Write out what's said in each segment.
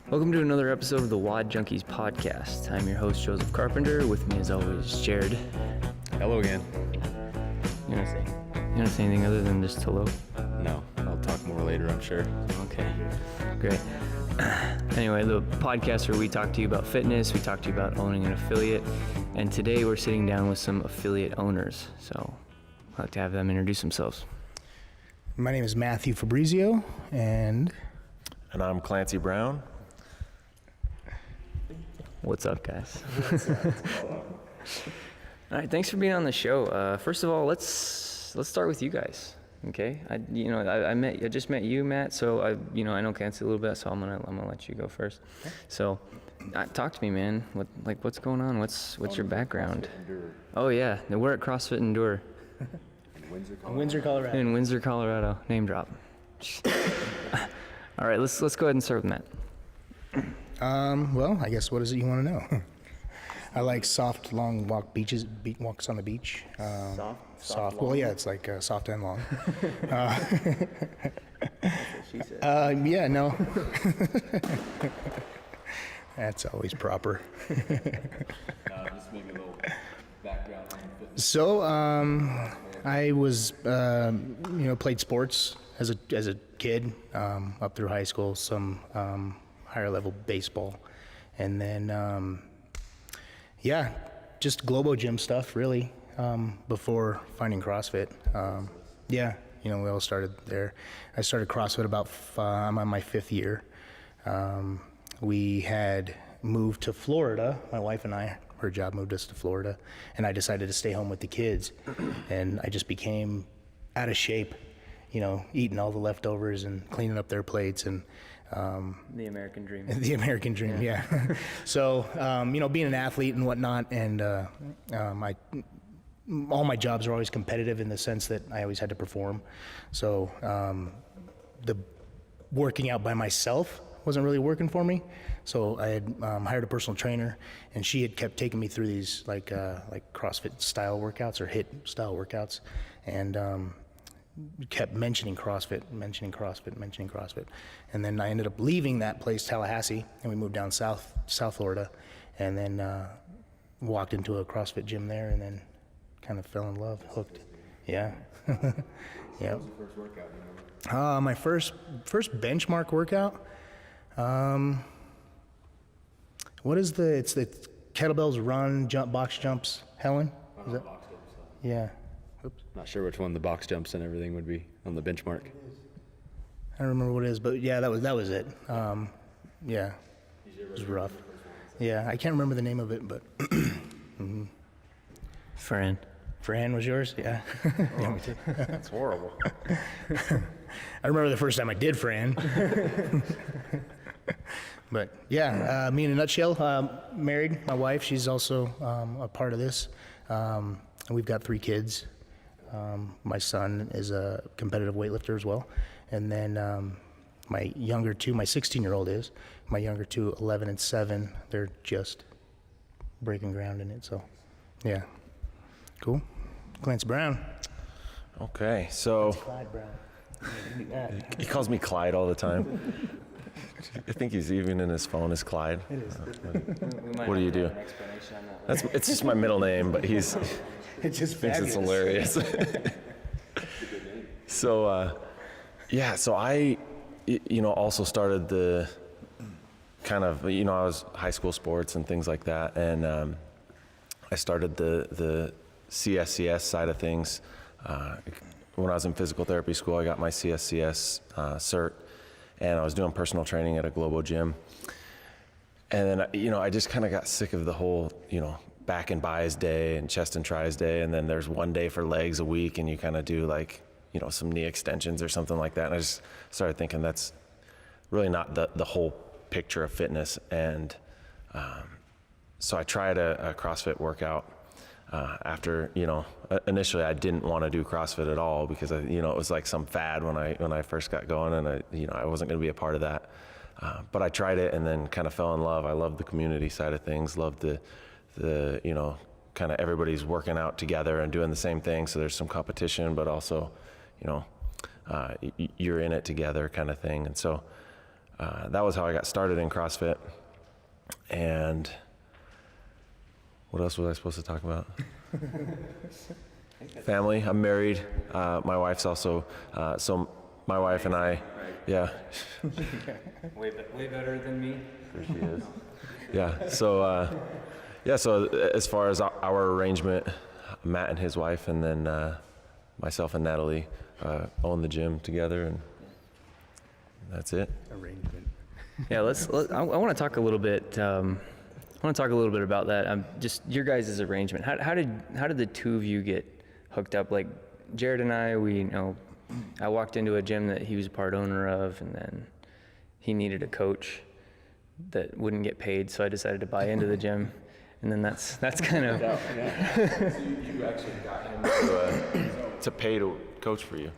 Welcome to another episode of the WOD Junkies Podcast. I'm your host, Joseph Carpenter. With me, as always, Jared. Hello again. You want to say anything other than just hello? No, I'll talk more later, I'm sure. Okay, great. Anyway, the podcast where we talk to you about fitness, we talk to you about owning an affiliate, and today we're sitting down with some affiliate owners. So I'd like to have them introduce themselves. My name is Matthew Fabrizio, and I'm Clancy Brown. What's up, guys? All right, thanks for being on the show. First of all, let's start with you guys. Okay, I just met you, Matt. So I know Clancy a little bit, so I'm gonna let you go first. So, talk to me, man. What's going on? What's your background? Oh yeah, we're at CrossFit Endure. in Windsor, Colorado. In Windsor, Colorado. Name drop. All right, let's go ahead and start with Matt. Well, I guess what is it you want to know? I like soft, long walks on the beach. Soft. Well, yeah, it's like soft and long. She said. Yeah, no. That's always proper. Just maybe a little background on fitness. So, I was, played sports as a kid, up through high school, some higher level baseball, and then, just Globo Gym stuff really, before finding CrossFit. We all started there. I started CrossFit I'm on my 5th year. We had moved to Florida, my wife and I. Her job moved us to Florida, and I decided to stay home with the kids, and I just became out of shape, eating all the leftovers and cleaning up their plates, and The American dream. the American dream, yeah. So, being an athlete and whatnot, and all my jobs are always competitive in the sense that I always had to perform. So, the working out by myself wasn't really working for me. So I had hired a personal trainer, and she had kept taking me through these like CrossFit style workouts or HIIT style workouts, and kept mentioning CrossFit. And then I ended up leaving that place, Tallahassee, and we moved down South Florida, and then walked into a CrossFit gym there, and then kind of fell in love, hooked. Yeah. Yeah. What was your first workout, you remember? My first benchmark workout. It's the kettlebells, run, jump, box jumps. Helen? Is that? Box jumps. Yeah. Oops. Not sure which one the box jumps and everything would be on the benchmark. I don't remember what it is, but yeah, that was it. Yeah. It was rough. Yeah, I can't remember the name of it, but Fran was yours? Yeah. Yeah, me too. That's horrible. I remember the first time I did Fran. But yeah, me in a nutshell, married, my wife, she's also a part of this. We've got 3 kids. My son is a competitive weightlifter as well. And then my younger 2, my 16-year-old is, my younger 2, 11 and 7, they're just breaking ground in it. So yeah, cool. Clancy Brown. Okay, so Clyde Brown. he calls me Clyde all the time. I think he's even in his phone as Clyde. It is. What do you do? It's just my middle name, but he's It's just thinks it's fabulous. hilarious. So, so I, also started the kind of, I was high school sports and things like that, and I started the CSCS side of things. When I was in physical therapy school, I got my CSCS cert, and I was doing personal training at a Globo gym. And then, I just kind of got sick of the whole, back and bis day and chest and tries day, and then there's one day for legs a week, and you kind of do some knee extensions or something like that. And I just started thinking that's really not the whole picture of fitness. And so I tried a CrossFit workout after, initially I didn't want to do CrossFit at all because it was like some fad when I first got going, and I wasn't going to be a part of that. But I tried it and then kind of fell in love. I loved the community side of things, loved the kind of everybody's working out together and doing the same thing. So there's some competition, but also, you're in it together kind of thing. And so that was how I got started in CrossFit. And what else was I supposed to talk about? Family. I'm married. My wife's also, so my wife and I, yeah. Way better than me. There she is. Yeah. So, so as far as our arrangement, Matt and his wife, and then myself and Natalie own the gym together, and that's it. Arrangement. Yeah, I want to talk a little bit. I want to talk a little bit about that. Just your guys' arrangement. How did the two of you get hooked up? Like Jared and I, I walked into a gym that he was a part owner of, and then he needed a coach that wouldn't get paid, so I decided to buy into the gym, and then that's kind of. So you actually got him to pay to coach for you.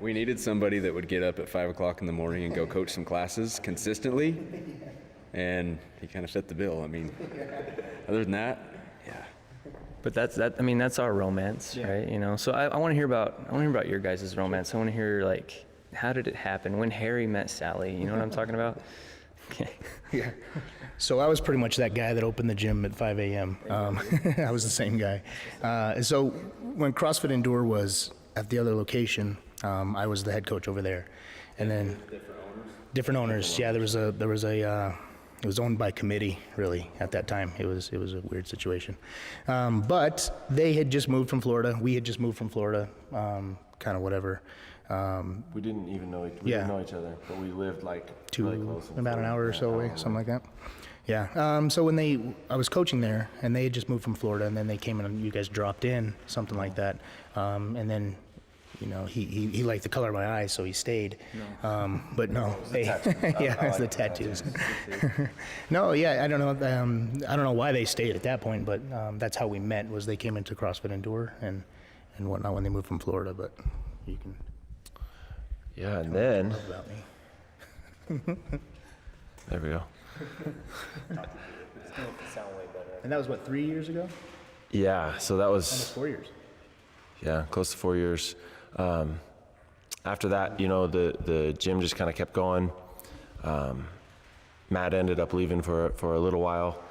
We needed somebody that would get up at 5 o'clock in the morning and go coach some classes consistently, and he kind of set the bill. I mean, other than that, yeah. But that's our romance, right? So I want to hear about your guys' romance. I want to hear, like, how did it happen? When Harry met Sally, you know what I'm talking about? Okay. Yeah. So I was pretty much that guy that opened the gym at 5 a.m. I was the same guy. So when CrossFit Endure was at the other location, I was the head coach over there, and then different owners. Yeah, there was a. It was owned by committee, really, at that time. It was a weird situation, but they had just moved from Florida. We had just moved from Florida, kind of whatever. We didn't even know Yeah. know each other, but we lived like really close. About an hour or so away, something like that. Yeah. So when I was coaching there, and they had just moved from Florida, and then they came in and you guys dropped in, something like that. And then, he liked the color of my eyes, so he stayed. No. But no, yeah, it's the tattoos. No, yeah, I don't know why they stayed at that point, but that's how we met. Was they came into CrossFit Endure and whatnot when they moved from Florida. But you can. Yeah, and then About me. there we go. And that was what, 3 years ago? Yeah, so that was Almost 4 years. Yeah, close to 4 years. After that, the gym just kind of kept going. Matt ended up leaving for a little while,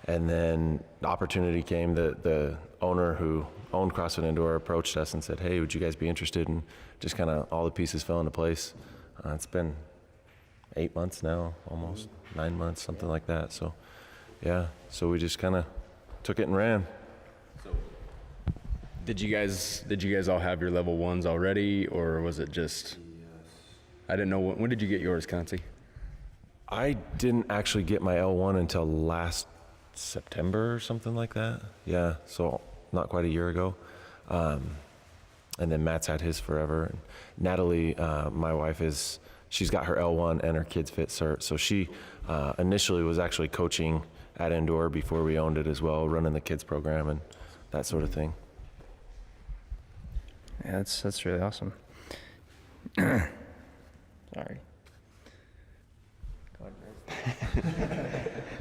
and then the opportunity came. The owner who owned CrossFit Endure approached us and said, "Hey, would you guys be interested?" And just kind of all the pieces fell into place. It's been 8 months now, almost 9 months, something like that. So, yeah, so we just kind of took it and ran. Did you guys all have your level ones already, or was it just? I didn't know. When did you get yours, Concy? I didn't actually get my L1 until last September or something like that. Yeah, so not quite a year ago. And then Matt's had his forever. And Natalie, my wife, she's got her L1 and her Kids Fit cert. So she initially was actually coaching at Endure before we owned it as well, running the kids program and that sort of thing. Yeah, that's really awesome. Sorry.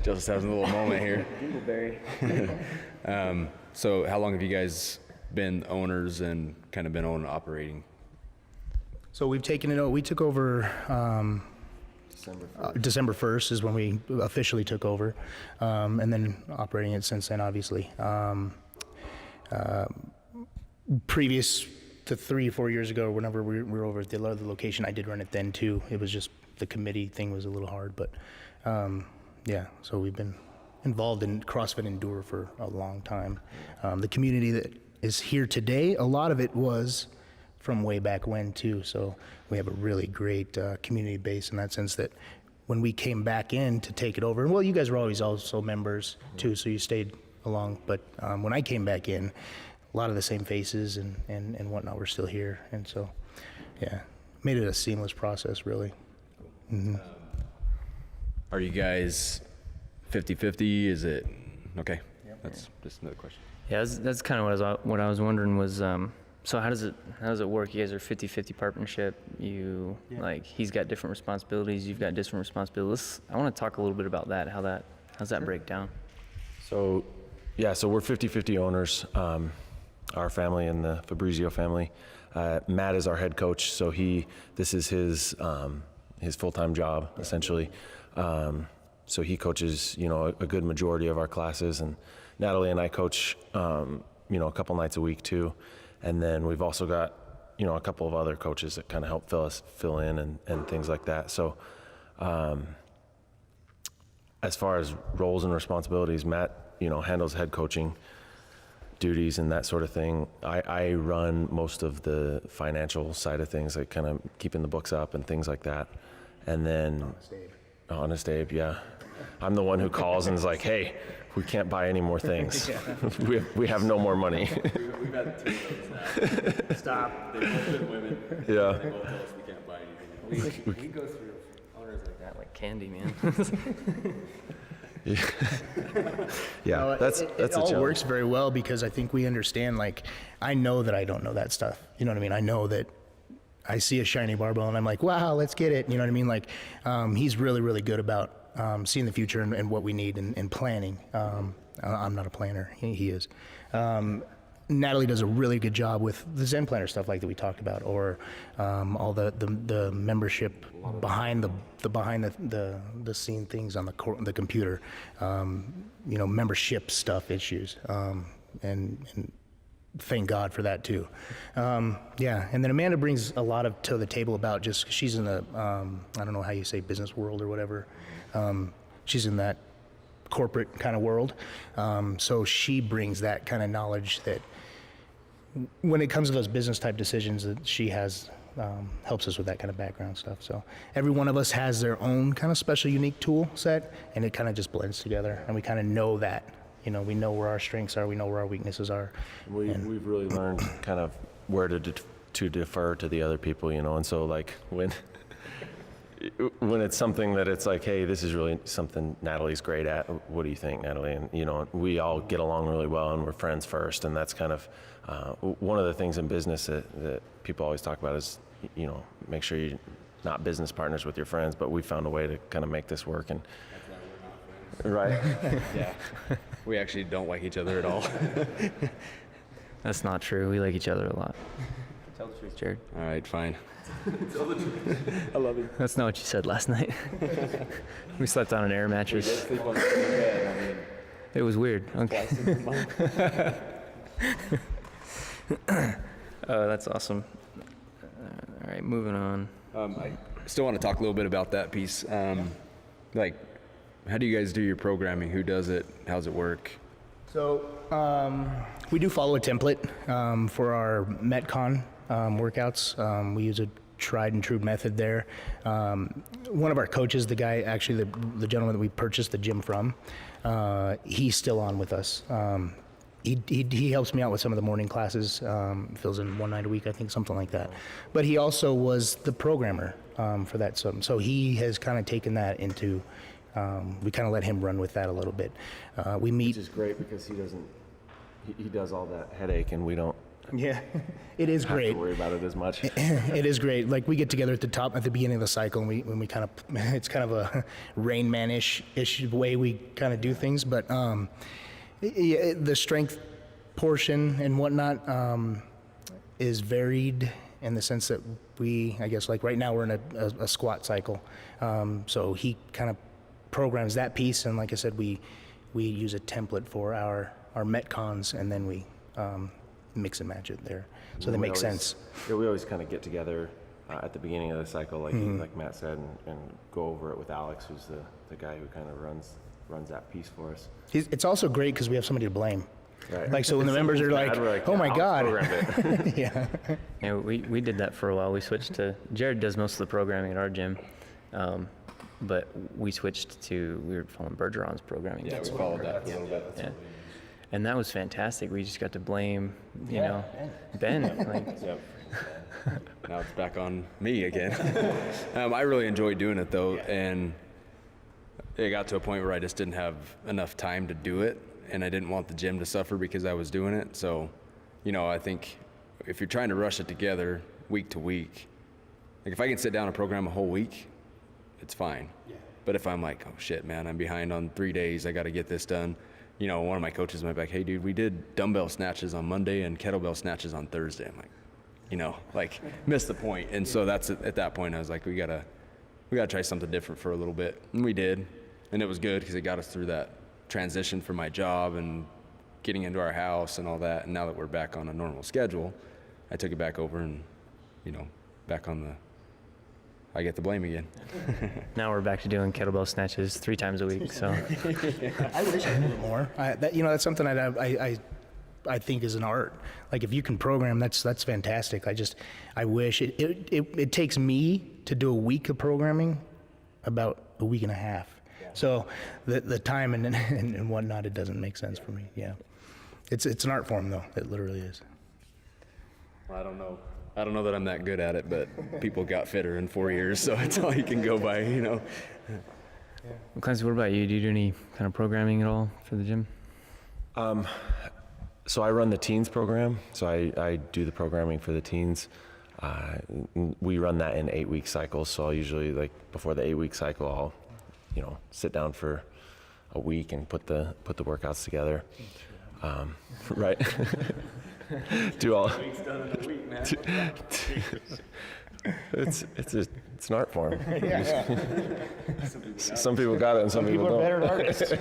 Just having a little moment here. Dingleberry. So how long have you guys been owners and kind of been on operating? So we've taken it. We took over. December 1st is when we officially took over, and then operating it since then, obviously. Previous to 3 or 4 years ago, whenever we were over at the other location, I did run it then too. It was just the committee thing was a little hard, but yeah, so we've been involved in CrossFit Endure for a long time. The community that is here today, a lot of it was from way back when too, so we have a really great community base in that sense that when we came back in to take it over, well, you guys were always also members too, so you stayed along, but when I came back in, a lot of the same faces and whatnot were still here, and so yeah, made it a seamless process, really. Mm-hmm. Are you guys 50-50? Is it okay? Yep. That's just another question. Yeah, that's kind of what I was wondering was, so how does it work? You guys are 50-50 partnership. Like, he's got different responsibilities. You've got different responsibilities. I want to talk a little bit about that. How's that break down? So, yeah, so we're 50-50 owners, our family and the Fabrizio family. Matt is our head coach, so this is his his full-time job essentially. So he coaches, a good majority of our classes, and Natalie and I coach, a couple nights a week too. And then we've also got, a couple of other coaches that kind of help fill in and things like that. So, as far as roles and responsibilities, Matt, handles head coaching duties and that sort of thing. I run most of the financial side of things, like kind of keeping the books up and things like that. And then Honest Abe, yeah. I'm the one who calls and is like, hey, we can't buy any more things. we have no more money. We've had 2 of those now. Stop. They've both been women. Yeah. They both tell us we can't buy anything. We go through owners like that, like candy, man. Yeah, that's it a all challenge. works very well because I think we understand, like, I know that I don't know that stuff. You know what I mean? I know that I see a shiny barbell and I'm like, wow, let's get it. You know what I mean? Like, he's really, really good about seeing the future and what we need and planning. I'm not a planner. He is. Natalie does a really good job with the Zen Planner stuff like that we talked about, or all the membership behind the scene things on the computer, membership stuff issues, and thank God for that too. Yeah, and then Amanda brings a lot to the table about just, she's in the I don't know how you say business world or whatever. She's in that corporate kind of world, so she brings that kind of knowledge that when it comes to those business type decisions that she has, helps us with that kind of background stuff. So every one of us has their own kind of special, unique tool set, and it kind of just blends together, and we kind of know that. We know where our strengths are, we know where our weaknesses are. We've really learned kind of where to defer to the other people, and so like when it's something that it's like, hey, this is really something Natalie's great at. What do you think, Natalie? And, we all get along really well and we're friends first. And that's kind of one of the things in business that people always talk about is, make sure you're not business partners with your friends, but we found a way to kind of make this work. And That's why we're not friends. right. Yeah. We actually don't like each other at all. That's not true. We like each other a lot. Tell the truth, Jared. All right, fine. Tell the truth. I love you. That's not what you said last night. We slept on an air mattress. Sleep on the same bed. It was weird. Okay. Oh, that's awesome. All right, moving on. I still want to talk a little bit about that piece. Like, how do you guys do your programming? Who does it? How's it work? So we do follow a template for our Metcon workouts. We use a tried and true method there. One of our coaches, the guy, actually the gentleman that we purchased the gym from, he's still on with us. He helps me out with some of the morning classes, fills in one night a week, I think, something like that. But he also was the programmer for that. So he has kind of taken that into, we kind of let him run with that a little bit. We meet. Which is great because he does all that headache and we don't Yeah, it is have great. to worry about it as much. It is great. Like, we get together at the beginning of the cycle, and we kind of, it's kind of a Rain Man-ish way we kind of do things. But the strength portion and whatnot is varied in the sense that I guess, like right now we're in a squat cycle. So he kind of programs that piece, and like I said, we use a template for our Metcons, and then we mix and match it there, so they make sense. Yeah, we always kind of get together at the beginning of the cycle, like like Matt said, and go over it with Alex, who's the guy who kind of runs that piece for us. It's also great because we have somebody to blame. Right. Like, so when the members are like, we're like, "Oh my I'll God," program it. yeah, Yeah, we did that for a while. We switched to, Jared does most of the programming at our gym, but we switched to, we were following Bergeron's programming. Yeah, we followed that for a little bit. Yeah. And that was fantastic. We just got to blame, Ben. Like, Yep. Now it's back on me again. I really enjoyed doing it though, and it got to a point where I just didn't have enough time to do it, and I didn't want the gym to suffer because I was doing it. So, I think if you're trying to rush it together week to week, like if I can sit down and program a whole week, it's fine. Yeah. But if I'm like, oh shit, man, I'm behind on 3 days, I got to get this done. One of my coaches might be like, hey, dude, we did dumbbell snatches on Monday and kettlebell snatches on Thursday. I'm like, missed the point. And so that's at that point, I was like, we got to we got to try something different for a little bit. And we did. And it was good because it got us through that transition from my job and getting into our house and all that. And now that we're back on a normal schedule, I took it back over and, back on the, I get the blame again. Now we're back to doing kettlebell snatches 3 times a week. So I wish I did it more. That's something I think is an art. Like if you can program, that's fantastic. I wish it takes me to do a week of programming about a week and a half. Yeah. So the time and whatnot, it doesn't make sense for me. Yeah, it's an art form though. It literally is. Well, I don't know that I'm that good at it, but people got fitter in 4 years, so it's all you can go by, Well, Clancy, what about you? Do you do any kind of programming at all for the gym? So I run the teens program. So I do the programming for the teens. We run that in 8-week cycles. So I'll usually, like before the 8-week cycle, I'll sit down for a week and put the workouts together. Right. Do all. It's an art form. Some people got it and some people don't. Better artists.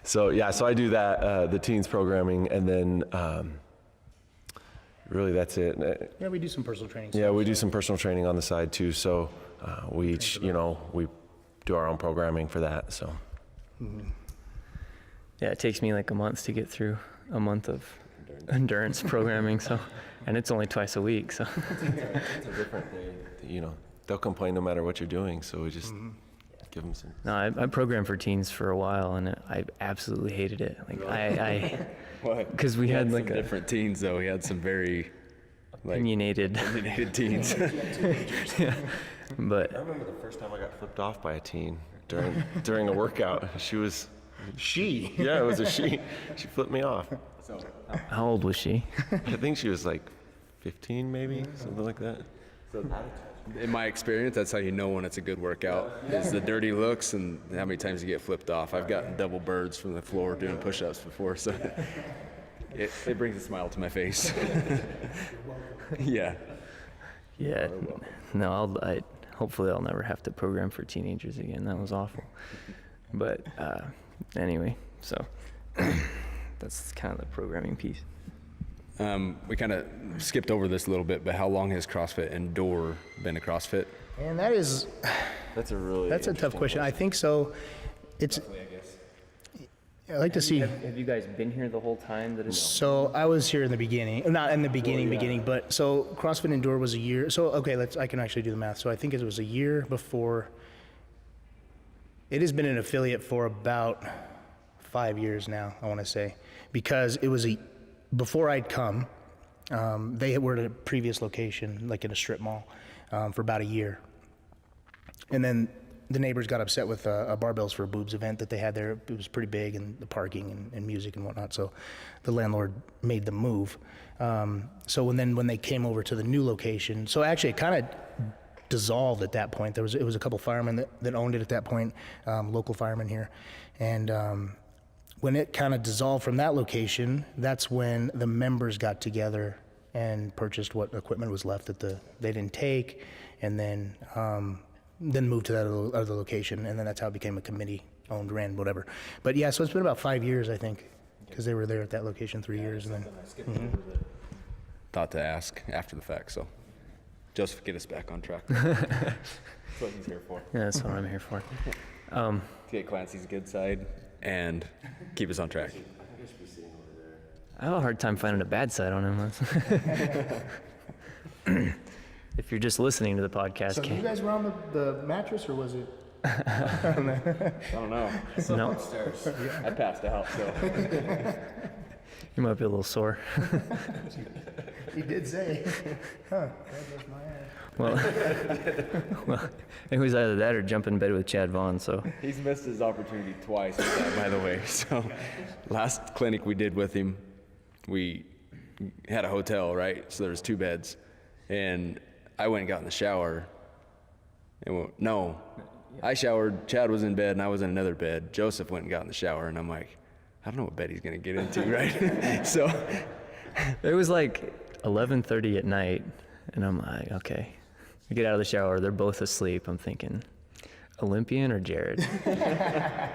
So I do that, the teens programming, and then really that's it. Yeah, we do some personal training. Yeah, we do some personal training on the side too. So we each, we do our own programming for that. So. Mm-hmm. Yeah, it takes me like a month to get through a month of endurance programming. So, and it's only twice a week. So. It's a different day. They'll complain no matter what you're doing. So we just. Give them some. No, I programmed for teens for a while, and I absolutely hated it. Like because we had like different teens though. We had some very opinionated teens. Yeah. But I remember the first time I got flipped off by a teen during a workout. Yeah, it was a she. She flipped me off. So how old was she? I think she was like 15, maybe something like that. So in my experience, that's how you know when it's a good workout, is the dirty looks and how many times you get flipped off. I've gotten double birds from the floor doing push-ups before, so it brings a smile to my face. Yeah. Yeah. No, hopefully I'll never have to program for teenagers again. That was awful. But anyway, so that's kind of the programming piece. We kind of skipped over this a little bit, but how long has CrossFit Endure been a CrossFit? And that's a tough question. I think so. It's. Roughly, I guess. I like to see. Have you guys been here the whole time? So I was here in the beginning, not in the beginning, but so CrossFit Endure was a year. So okay, I can actually do the math. So I think it was a year before. It has been an affiliate for about 5 years now, I want to say, because it was before I'd come, they were at a previous location, like in a strip mall, for about a year. And then the neighbors got upset with a Barbells for Boobs event that they had there. It was pretty big, and the parking and music and whatnot. So the landlord made them move. So when they came over to the new location, so actually it kind of dissolved at that point. It was a couple firemen that owned it at that point, local firemen here. And when it kind of dissolved from that location, that's when the members got together and purchased what equipment was left that they didn't take, and then moved to that other location, and then that's how it became a committee-owned, ran, whatever. But yeah, so it's been about 5 years, I think, because they were there at that location 3 years, and then. Thought to ask after the fact, so Joseph, get us back on track. That's what he's here for. Yeah, that's what I'm here for. To get Clancy's good side and keep us on track. I have a hard time finding a bad side on him. If you're just listening to the podcast. So you guys were on the mattress, or was it? I don't know. No. Upstairs. I passed out, so. You might be a little sore. He did say, huh, that was my ass. Well, it was either that or jump in bed with Chad Vaughn, so. He's missed his opportunity twice with that, by the way. So last clinic we did with him, we had a hotel, right? So there was 2 beds. And I went and got in the shower. And I showered, Chad was in bed, and I was in another bed. Joseph went and got in the shower, and I'm like, I don't know what bed he's going to get into, right? So it was like 11:30 at night, and I'm like, okay, I get out of the shower, they're both asleep. I'm thinking, Olympian or Jared? I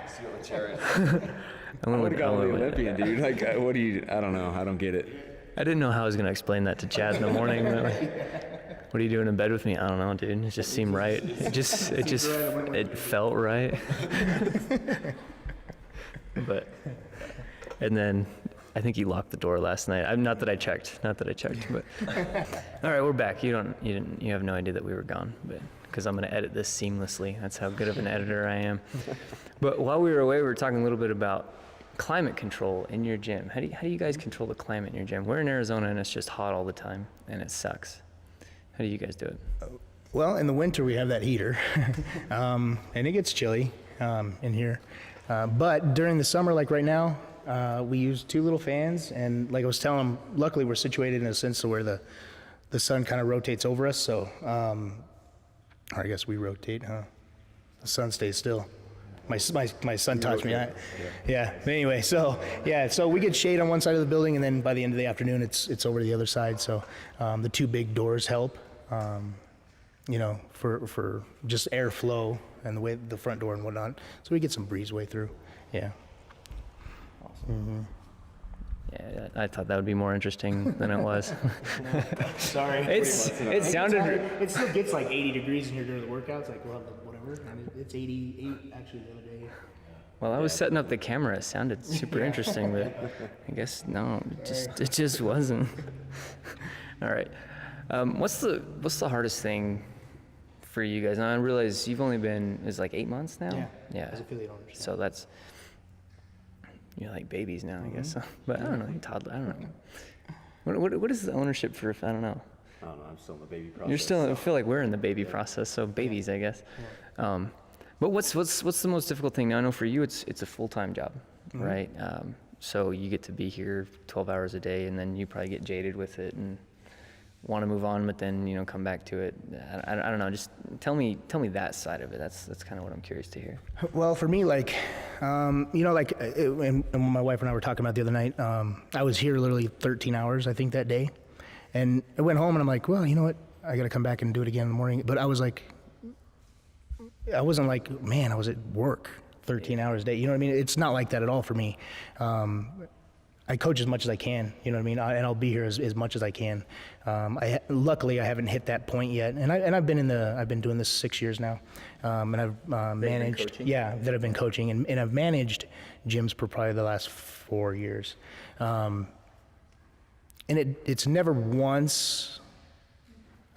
would have gone with the Olympian, dude. Like, what do you? I don't know. I don't get it. I didn't know how I was gonna explain that to Chad in the morning. What are you doing in bed with me? I don't know, dude. It just seemed right. It felt right. But, and then I think he locked the door last night. Not that I checked, but. All right, we're back. You have no idea that we were gone, but because I'm gonna edit this seamlessly. That's how good of an editor I am. But while we were away, we were talking a little bit about climate control in your gym. How do you guys control the climate in your gym? We're in Arizona and it's just hot all the time and it sucks. How do you guys do it? Well, in the winter we have that heater, and it gets chilly in here. But during the summer, like right now, we use 2 little fans, and like I was telling them, luckily we're situated in a sense to where the sun kind of rotates over us. So, or I guess we rotate, huh? The sun stays still. My son taught me that. Yeah. But anyway, so we get shade on one side of the building, and then by the end of the afternoon, it's over to the other side. So the 2 big doors help, for just airflow and the way the front door and whatnot. So we get some breezeway through. Yeah. Awesome. Mm-hmm. Yeah, I thought that would be more interesting than it was. Sorry. It sounded. It still gets like 80 degrees in here during the workouts. Like we'll have whatever, and it's 88 actually the other day. Well, I was setting up the camera. It sounded super interesting, but I guess no, it just wasn't. All right. What's the hardest thing for you guys? And I realize you've only been like 8 months now. Yeah. As affiliate owners. So that's. You're like babies now, I guess. But I don't know, you're toddler. I don't know. What is the ownership for? I don't know. I don't know. I'm still in the baby process. You're still. I feel like we're in the baby process. So babies, I guess. But what's the most difficult thing? Now I know for you, it's a full-time job, right? So you get to be here 12 hours a day, and then you probably get jaded with it and want to move on, but then come back to it. I don't know. Just tell me that side of it. That's kind of what I'm curious to hear. Well, for me, like, and my wife and I were talking about the other night. I was here literally 13 hours, I think, that day, and I went home and I'm like, well, you know what? I got to come back and do it again in the morning. But I was like, I wasn't like, man, I was at work 13 hours a day. You know what I mean? It's not like that at all for me. I coach as much as I can, you know what I mean? And I'll be here as much as I can. Luckily, I haven't hit that point yet. And I've been doing this 6 years now. And I've managed, that I've been coaching. And I've managed gyms for probably the last 4 years. And it's never once,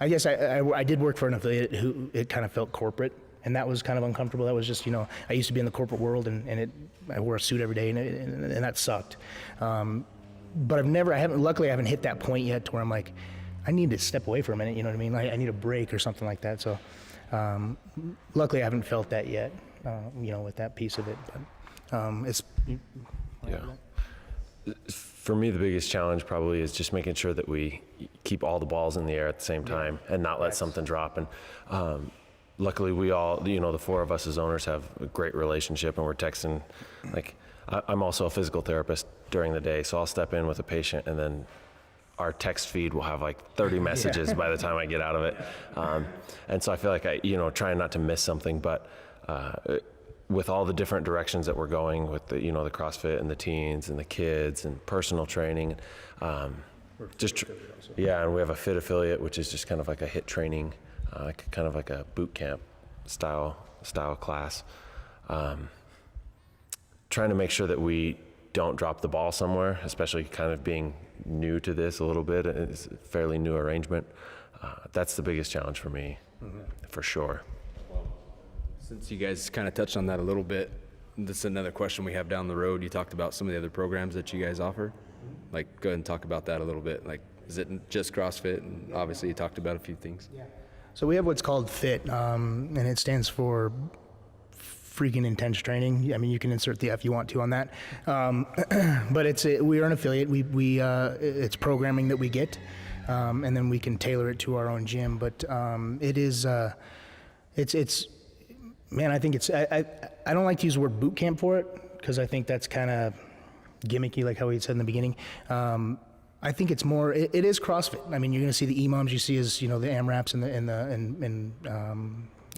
I guess I did work for an affiliate who it kind of felt corporate. And that was kind of uncomfortable. That was just, I used to be in the corporate world and I wore a suit every day and that sucked. But luckily I haven't hit that point yet to where I'm like, I need to step away for a minute, you know what I mean? I need a break or something like that. So luckily I haven't felt that yet, with that piece of it. But it's... Yeah. For me, the biggest challenge probably is just making sure that we keep all the balls in the air at the same time and not let something drop. And luckily, we all, the 4 of us as owners have a great relationship, and we're texting. Like, I'm also a physical therapist during the day, so I'll step in with a patient, and then our text feed will have like 30 messages by the time I get out of it. And so I feel like trying not to miss something, but with all the different directions that we're going with the CrossFit and the teens and the kids and personal training, and we have a fit affiliate, which is just kind of like a HIIT training. Kind of like a boot camp style class. Trying to make sure that we don't drop the ball somewhere, especially kind of being new to this a little bit. It's a fairly new arrangement. That's the biggest challenge for me, for sure. Since you guys kind of touched on that a little bit, this is another question we have down the road. You talked about some of the other programs that you guys offer. Like, go ahead and talk about that a little bit. Like, is it just CrossFit? And obviously you talked about a few things. Yeah. So we have what's called FIT, and it stands for freaking intense training. I mean, you can insert the F you want to on that. But we are an affiliate. It's programming that we get, and then we can tailor it to our own gym. But it is, man, I think I don't like to use the word boot camp for it because I think that's kind of gimmicky, like how we said in the beginning. I think it's more. It is CrossFit. I mean, you're going to see the EMOMs. You see as the AMRAPs and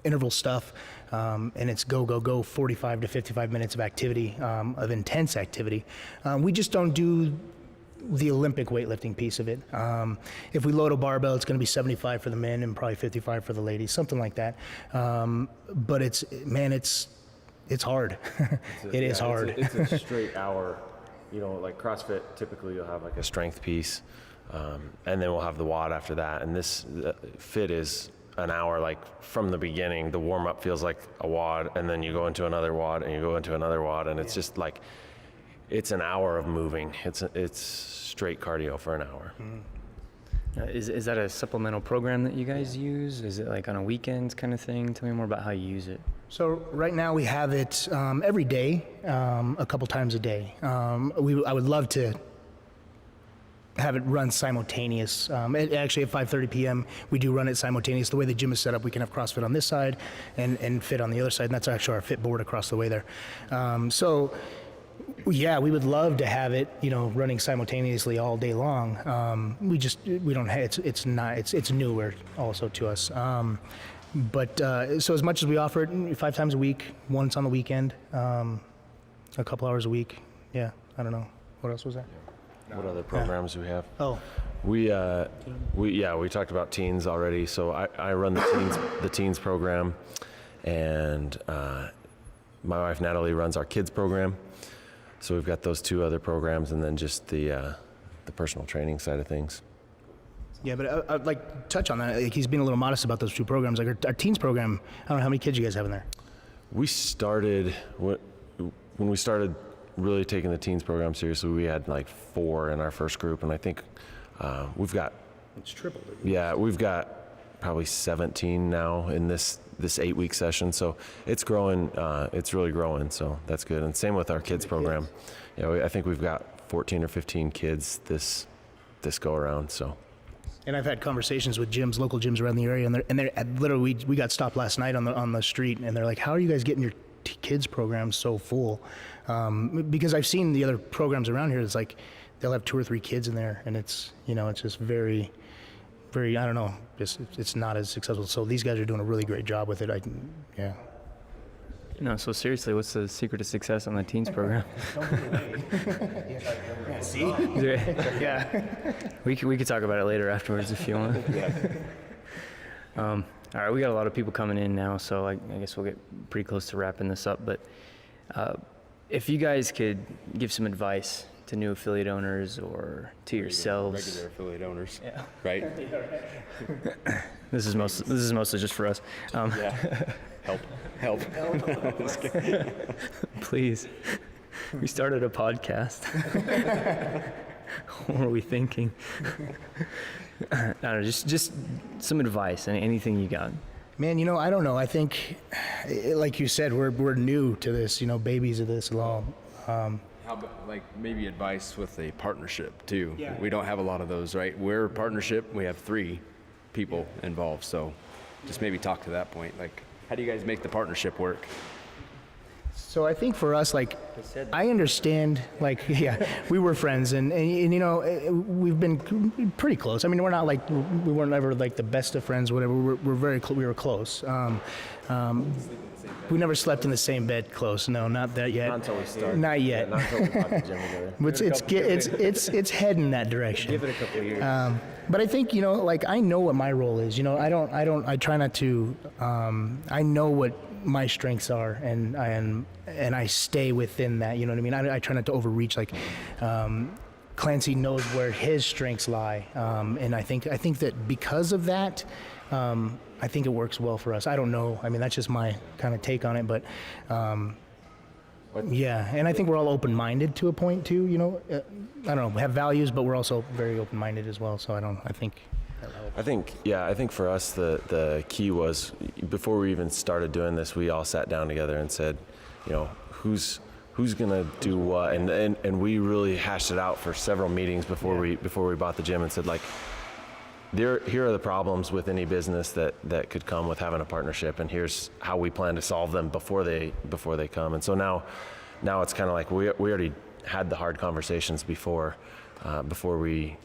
interval stuff, and it's go 45 to 55 minutes of activity, of intense activity. We just don't do the Olympic weightlifting piece of it. If we load a barbell, it's going to be 75 for the men and probably 55 for the ladies, something like that. But it's hard. It is hard. It's a straight hour. Like CrossFit, typically you'll have like a strength piece, and then we'll have the WOD after that. And this fit is an hour, like from the beginning. The warm up feels like a WOD, and then you go into another WOD, and you go into another WOD, and it's just like it's an hour of moving. It's straight cardio for an hour. Is that a supplemental program that you guys use? Is it like on a weekends kind of thing? Tell me more about how you use it. So right now we have it every day, a couple times a day. I would love to have it run simultaneous. Actually at 5:30 p.m. we do run it simultaneous. The way the gym is set up, we can have CrossFit on this side and fit on the other side, and that's actually our fit board across the way there. So yeah, we would love to have it, running simultaneously all day long. We don't have, it's newer also to us. But so as much as we offer it 5 times a week, once on the weekend, a couple hours a week. Yeah, I don't know. What else was that? What other programs do we have? Oh, We talked about teens already. So I run the teens program, and my wife Natalie runs our kids program. So we've got those 2 other programs, and then just the personal training side of things. yeah, but I'd like to touch on that. Like, he's being a little modest about those 2 programs. Like our teens program, I don't know how many kids you guys have in there. We started when we started really taking the teens program seriously. We had like 4 in our first group, and I think we've got It's tripled. Yeah, we've got probably 17 now in this 8-week session. So it's growing. It's really growing. So that's good. And same with our kids program. I think we've got 14 or 15 kids this go around. So. And I've had conversations with local gyms around the area, and they're literally, we got stopped last night on the street, and they're like, "How are you guys getting your kids programs so full?" Because I've seen the other programs around here. It's like they'll have 2 or 3 kids in there, and it's it's just very, very, I don't know, it's not as successful. So these guys are doing a really great job with it. Yeah. No, so seriously, what's the secret to success on the teens program? Yeah. See? Yeah. We could talk about it later afterwards if you want. All right, we got a lot of people coming in now, so I guess we'll get pretty close to wrapping this up. But if you guys could give some advice to new affiliate owners or to yourselves. Regular affiliate owners. Yeah. Right? This is mostly just for us. Yeah. Help. Please. We started a podcast. What were we thinking? I don't know, just some advice, anything you got. Man, I don't know. I think, like you said, we're new to this, babies of this law. How about, maybe advice with a partnership too? Yeah. We don't have a lot of those, right? We're a partnership. We have 3 people involved. So just maybe talk to that point. How do you guys make the partnership work? So I think for us, I understand, we were friends, and we've been pretty close. I mean, we're not we weren't ever the best of friends, whatever. We're very we were close. We never slept in the same bed close. No, not that yet. Not until we started. Not yet. Not until we got the gym together. But it's heading that direction. Give it a couple of years. But I think I know what my role is. I try not to. I know what my strengths are, and I stay within that. You know what I mean? I try not to overreach. Clancy knows where his strengths lie, and I think that because of that, I think it works well for us. I don't know. I mean, that's just my kind of take on it, but. Yeah, and I think we're all open-minded to a point too. I don't know, we have values, but we're also very open-minded as well. So I think I think for us the key was before we even started doing this, we all sat down together and said, who's gonna do what, and we really hashed it out for several meetings before we bought the gym and said here are the problems with any business that could come with having a partnership, and here's how we plan to solve them before they come. And so now it's kind of we already had the hard conversations before we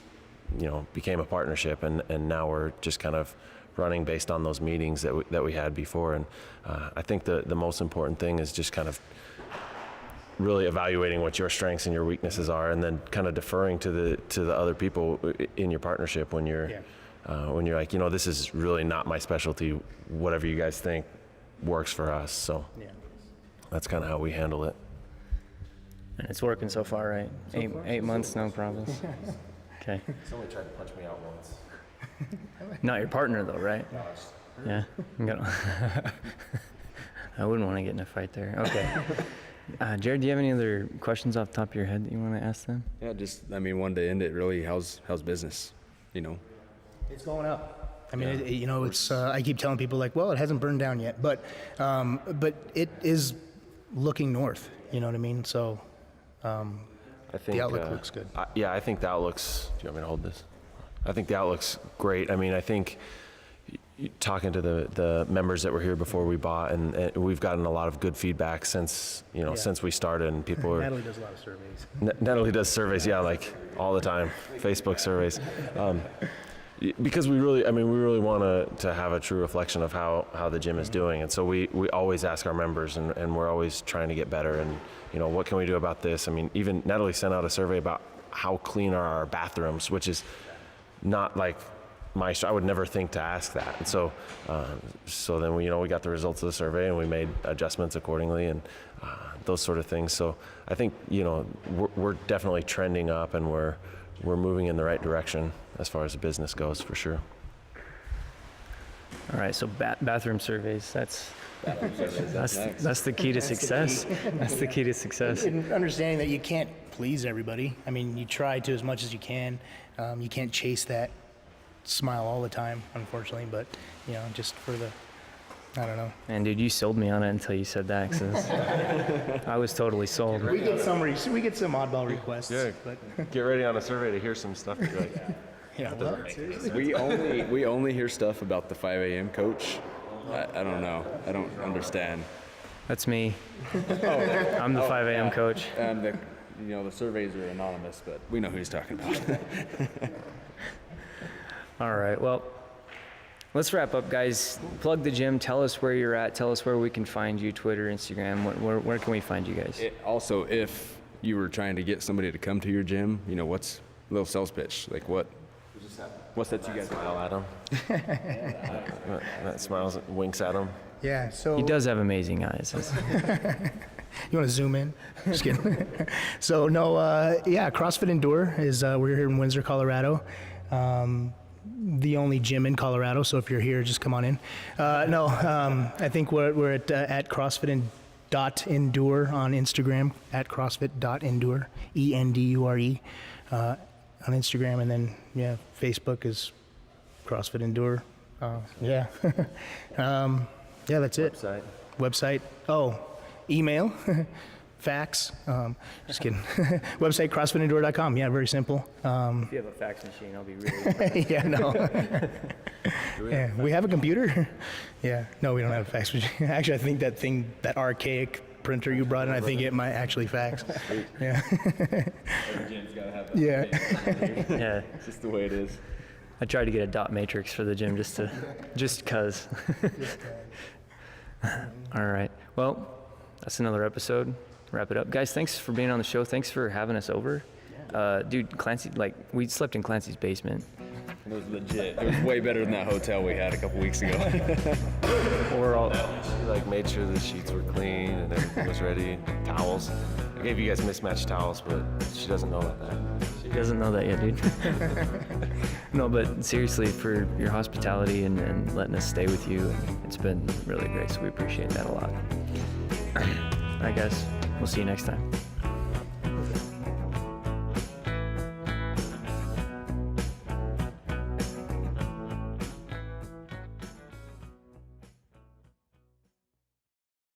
became a partnership, and now we're just kind of running based on those meetings that we had before. And I think the most important thing is just kind of really evaluating what your strengths and your weaknesses are, and then kind of deferring to the other people in your partnership when you're like, this is really not my specialty. Whatever you guys think works for us. So that's kind of how we handle it. And it's working so far, right? Eight months, no problems. Okay. Somebody tried to punch me out once. Not your partner though, right? Yeah. I wouldn't want to get in a fight there. Okay. Jared, do you have any other questions off the top of your head that you want to ask them? Yeah, one to end it, really, how's business, It's going up. I mean, it's. I keep telling people like, well, it hasn't burned down yet, but it is looking north. You know what I mean? So, I think the outlook looks good. I think the outlook's. Do you want me to hold this? I think the outlook's great. I mean, I think talking to the members that were here before we bought, and we've gotten a lot of good feedback since since we started, and people are. Natalie does a lot of surveys. Natalie does surveys, like all the time, Facebook surveys. Because we really want to have a true reflection of how the gym is doing, and so we always ask our members, and we're always trying to get better, and what can we do about this? I mean, even Natalie sent out a survey about how clean are our bathrooms, which is not like I would never think to ask that, and so then we got the results of the survey, and we made adjustments accordingly, and those sort of things. So I think we're definitely trending up, and we're moving in the right direction as far as the business goes, for sure. All right, so bathroom surveys, that's the key to success. That's the key to success. And understanding that you can't please everybody. I mean, you try to as much as you can. You can't chase that smile all the time, unfortunately, but just for the, I don't know. And dude, you sold me on it until you said that, 'cause I was totally sold. We get some oddball requests. Yeah, but get ready on a survey to hear some stuff. We only hear stuff about the 5 a.m. coach. I don't know. I don't understand. That's me. I'm the 5 a.m. coach. The surveys are anonymous, but we know who he's talking about. All right, well, let's wrap up, guys. Plug the gym. Tell us where you're at. Tell us where we can find you, Twitter, Instagram. Where can we find you guys? Also, if you were trying to get somebody to come to your gym, what's a little sales pitch? Like what's that you guys smile at him? That smiles, winks at him. Yeah, so He does have amazing eyes. you want to zoom in? Just kidding. So no, CrossFit Endure is we're here in Windsor, Colorado. The only gym in Colorado, so if you're here, just come on in. I think we're at CrossFit.Endure on Instagram, at CrossFit.Endure, ENDURE, on Instagram, and then Facebook is CrossFit Endure. That's it. Website. Oh, email. Fax. Just kidding. Website, CrossFitEndure.com. Yeah, very simple. If you have a fax machine, I'll be really We have a computer. No, we don't have a fax machine. Actually, I think that archaic printer you brought in, I think it might actually fax. Yeah. Every gym's got to have that. Yeah. It's just the way it is. I tried to get a dot matrix for the gym just cause. All right. Well, that's another episode. Wrap it up. Guys, thanks for being on the show. Thanks for having us over. Dude, Clancy, we slept in Clancy's basement. It was legit. It was way better than that hotel we had a couple weeks ago. We're all She made sure the sheets were clean and everything was ready. Towels. I gave you guys mismatched towels, but she doesn't know about that. She doesn't know that yet, dude. No, but seriously, for your hospitality and letting us stay with you, it's been really great, so we appreciate that a lot. All right, guys. We'll see you next time.